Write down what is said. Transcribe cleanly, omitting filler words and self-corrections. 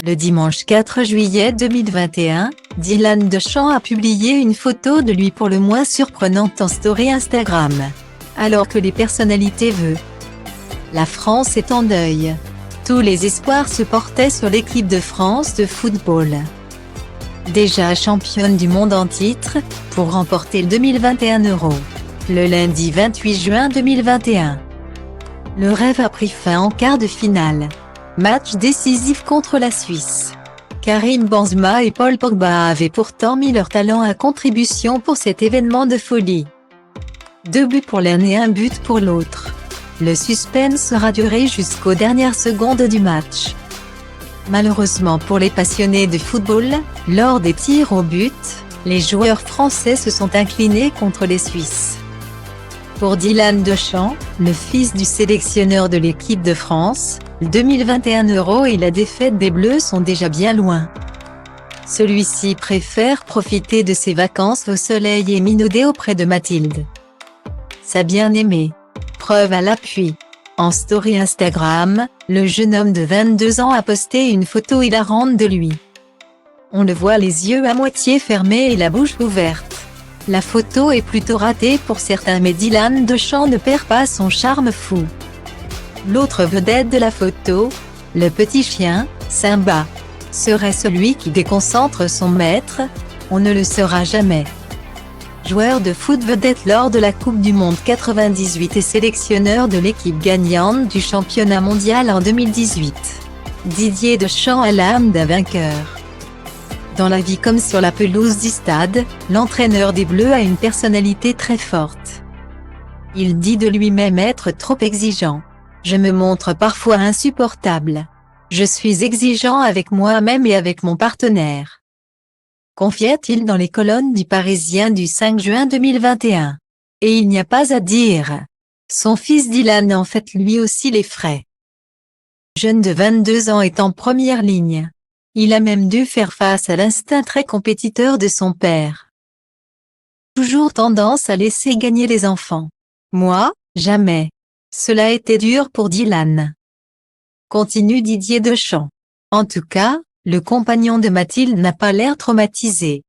Le dimanche 4 juillet 2021, Dylan Deschamps a publié une photo de lui pour le moins surprenante en story Instagram. Alors que les personnalités veulent. La France est en deuil. Tous les espoirs se portaient sur l'équipe de France de football. Déjà championne du monde en titre, pour remporter le 2021 Euro. Le lundi 28 juin 2021. Le rêve a pris fin en quart de finale. Match décisif contre la Suisse. Karim Benzema et Paul Pogba avaient pourtant mis leur talent à contribution pour cet événement de folie. 2 buts pour l'un et 1 but pour l'autre. Le suspense sera duré jusqu'aux dernières secondes du match. Malheureusement pour les passionnés de football, lors des tirs au but, les joueurs français se sont inclinés contre les Suisses. Pour Dylan Deschamps, le fils du sélectionneur de l'équipe de France, le 2021 Euro et la défaite des Bleus sont déjà bien loin. Celui-ci préfère profiter de ses vacances au soleil et minauder auprès de Mathilde, sa bien-aimée. Preuve à l'appui. En story Instagram, le jeune homme de 22 ans a posté une photo hilarante de lui. On le voit les yeux à moitié fermés et la bouche ouverte. La photo est plutôt ratée pour certains mais Dylan Deschamps ne perd pas son charme fou. L'autre vedette de la photo, le petit chien, Simba, serait celui qui déconcentre son maître. On ne le saura jamais. Joueur de foot vedette lors de la Coupe du Monde 98 et sélectionneur de l'équipe gagnante du championnat mondial en 2018. Didier Deschamps a l'âme d'un vainqueur. Dans la vie comme sur la pelouse du stade, l'entraîneur des Bleus a une personnalité très forte. Il dit de lui-même être trop exigeant. Je me montre parfois insupportable. Je suis exigeant avec moi-même et avec mon partenaire. Confiait-il dans les colonnes du Parisien du 5 juin 2021. Et il n'y a pas à dire. Son fils Dylan en fait lui aussi les frais. Jeune de 22 ans est en première ligne. Il a même dû faire face à l'instinct très compétiteur de son père. Toujours tendance à laisser gagner les enfants. Moi, jamais. Cela a été dur pour Dylan. Continue Didier Deschamps. En tout cas, le compagnon de Mathilde n'a pas l'air traumatisé.